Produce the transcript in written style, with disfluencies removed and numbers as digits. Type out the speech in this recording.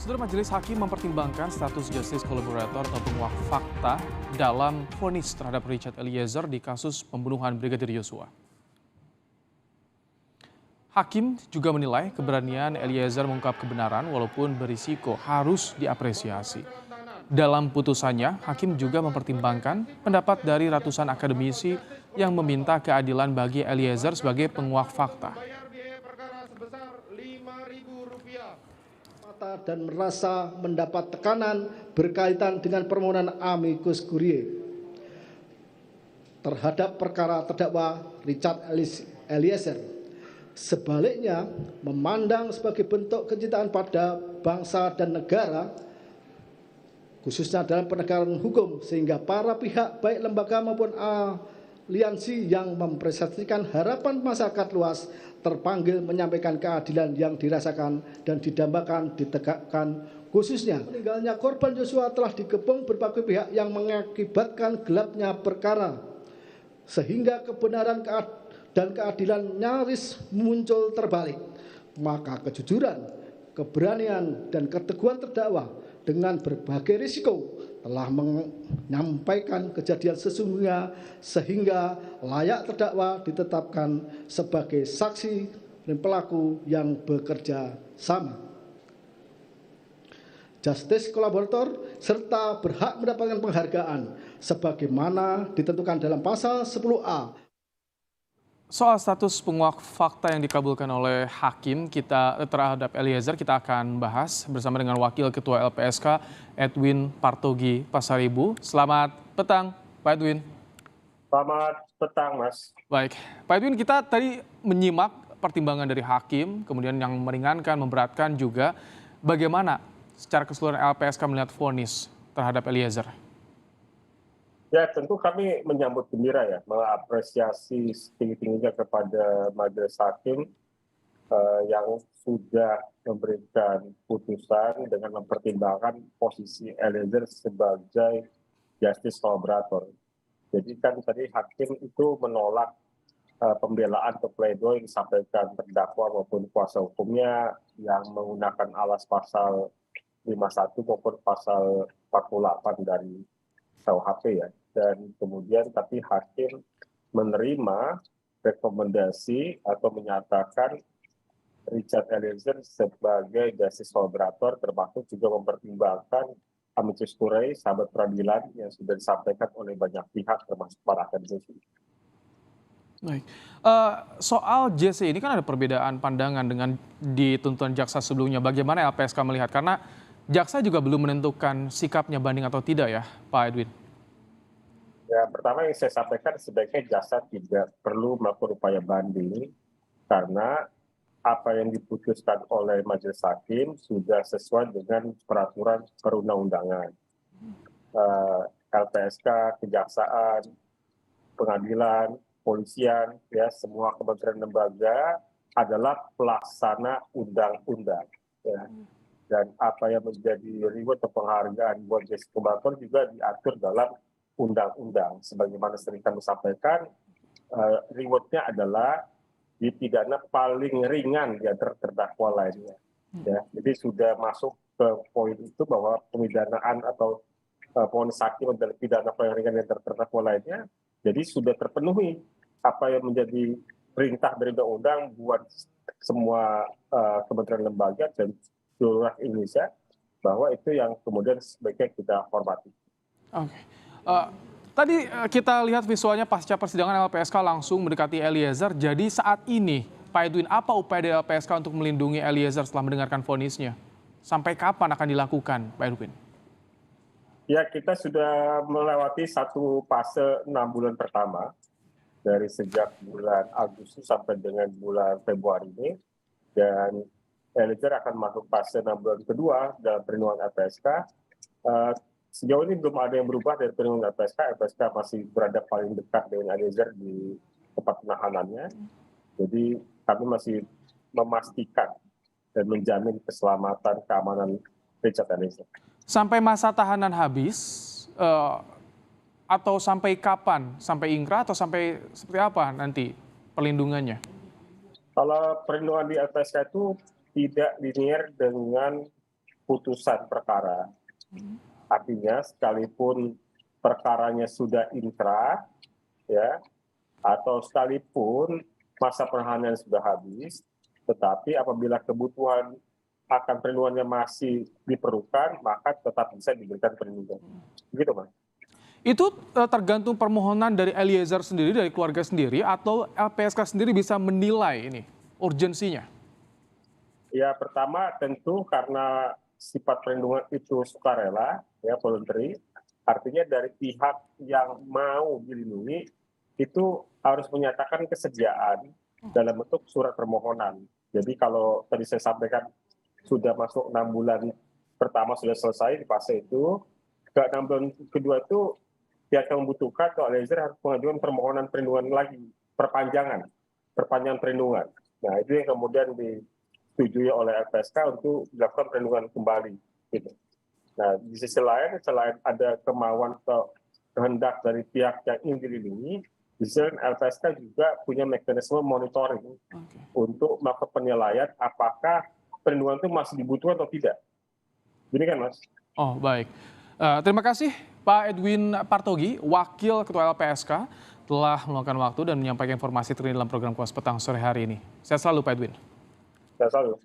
Saudara Majelis Hakim mempertimbangkan status justice collaborator atau penguak fakta dalam vonis terhadap Richard Eliezer di kasus pembunuhan Brigadir Yosua. Hakim juga menilai keberanian Eliezer mengungkap kebenaran walaupun berisiko harus diapresiasi. Dalam putusannya, Hakim juga mempertimbangkan pendapat dari ratusan akademisi yang meminta keadilan bagi Eliezer sebagai penguak fakta. Dan merasa mendapat tekanan berkaitan dengan permohonan amicus curiae terhadap perkara terdakwa Richard Eliezer. Sebaliknya, memandang sebagai bentuk kecintaan pada bangsa dan negara, khususnya dalam penegakan hukum, sehingga para pihak baik lembaga maupun aliansi yang mempresentasikan harapan masyarakat luas terpanggil menyampaikan keadilan yang dirasakan dan didambakan ditegakkan, khususnya meninggalnya korban Yosua telah dikepung berbagai pihak yang mengakibatkan gelapnya perkara, sehingga kebenaran dan keadilan nyaris muncul terbalik. Maka kejujuran, keberanian, dan keteguhan terdakwa dengan berbagai risiko telah menyampaikan kejadian sesungguhnya sehingga layak terdakwa ditetapkan sebagai saksi dan pelaku yang bekerja sama. Justice collaborator serta berhak mendapatkan penghargaan sebagaimana ditentukan dalam pasal 10A. Soal status penguak fakta yang dikabulkan oleh Hakim terhadap Eliezer, kita akan bahas bersama dengan Wakil Ketua LPSK Edwin Partogi Pasaribu. Selamat petang, Pak Edwin. Selamat petang, Mas. Baik, Pak Edwin, kita tadi menyimak pertimbangan dari Hakim, kemudian yang meringankan, memberatkan juga. Bagaimana secara keseluruhan LPSK melihat vonis terhadap Eliezer? Ya, tentu kami menyambut gembira ya, mengapresiasi setinggi-tingginya kepada Majelis Hakim yang sudah memberikan putusan dengan mempertimbangkan posisi Eliezer sebagai justice collaborator. Jadi kan tadi Hakim itu menolak pembelaan atau pledoi yang disampaikan terdakwa maupun kuasa hukumnya yang menggunakan alas pasal 51 maupun pasal 48 dari KUHP ya. Dan kemudian tapi Hakim menerima rekomendasi atau menyatakan Richard Eliezer sebagai justice collaborator, termasuk juga mempertimbangkan amicus curiae sahabat peradilan yang sudah disampaikan oleh banyak pihak termasuk para akademisi. Baik, soal JC ini kan ada perbedaan pandangan dengan di tuntutan jaksa sebelumnya. Bagaimana LPSK melihat? Karena jaksa juga belum menentukan sikapnya banding atau tidak ya, Pak Edwin? Ya, pertama yang saya sampaikan sebaiknya jaksa tidak perlu melakukan upaya banding karena apa yang diputuskan oleh Majelis Hakim sudah sesuai dengan peraturan perundang-undangan. LPSK, kejaksaan, pengadilan, polisian, ya semua kementerian lembaga adalah pelaksana undang-undang. Ya. Dan apa yang menjadi reward atau penghargaan buat justice collaborator juga diatur dalam undang-undang. Sebagaimana sering kami sampaikan, rewardnya adalah dipidana paling ringan di antara terdakwa lainnya. Ya, jadi sudah masuk ke poin itu bahwa pemidanaan atau vonis hakim adalah pidana paling ringan di antara terdakwa lainnya. Jadi sudah terpenuhi apa yang menjadi perintah dari undang-undang buat semua kementerian lembaga dan seluruh Indonesia, bahwa itu yang kemudian sebaiknya kita hormati. Oke. Tadi kita lihat visualnya pasca persidangan LPSK langsung mendekati Eliezer. Jadi saat ini, Pak Edwin, apa upaya dari LPSK untuk melindungi Eliezer setelah mendengarkan vonisnya? Sampai kapan akan dilakukan, Pak Edwin? Ya, kita sudah melewati satu fase 6 bulan pertama, dari sejak bulan Agustus sampai dengan bulan Februari ini. Dan Eliezer akan masuk fase 6 bulan kedua dalam perlindungan LPSK. Sejauh ini belum ada yang berubah dari perlindungan LPSK. LPSK masih berada paling dekat dengan Eliezer di tempat penahanannya. Jadi kami masih memastikan dan menjamin keselamatan, keamanan Richard Eliezer. Sampai masa tahanan habis, atau sampai kapan? Sampai ingkrah atau sampai seperti apa nanti perlindungannya? Kalau perlindungan di LPSK itu tidak linear dengan putusan perkara. Artinya sekalipun perkaranya sudah inkrah, ya, atau sekalipun masa penahanan sudah habis, tetapi apabila kebutuhan akan perlindungannya masih diperlukan, maka tetap bisa diberikan perlindungan. Begitu, Mas. Itu tergantung permohonan dari Eliezer sendiri, dari keluarga sendiri, atau LPSK sendiri bisa menilai ini urgensinya? Ya, pertama tentu karena sifat perlindungan itu sukarela, ya, voluntary, artinya dari pihak yang mau dilindungi itu harus menyatakan kesediaan dalam bentuk surat permohonan. Jadi kalau tadi saya sampaikan sudah masuk 6 bulan pertama sudah selesai di fase itu, ke 6 bulan kedua itu pihak yang membutuhkan atau Eliezer harus mengajukan permohonan perlindungan lagi, perpanjangan perlindungan. Nah, itu yang kemudian disetujui oleh LPSK untuk dilakukan perlindungan kembali. Gitu. Nah, di sisi lain, selain ada kemauan atau kehendak dari pihak yang ingin dilindungi, di sisi lain LPSK juga punya mekanisme monitoring untuk melakukan penilaian apakah perlindungan itu masih dibutuhkan atau tidak. Jadi kan, Mas? Oh, baik. Terima kasih Pak Edwin Partogi, Wakil Ketua LPSK, telah meluangkan waktu dan menyampaikan informasi terkini dalam program Kupas Petang sore hari ini. Sehat selalu Pak Edwin. Sehat selalu.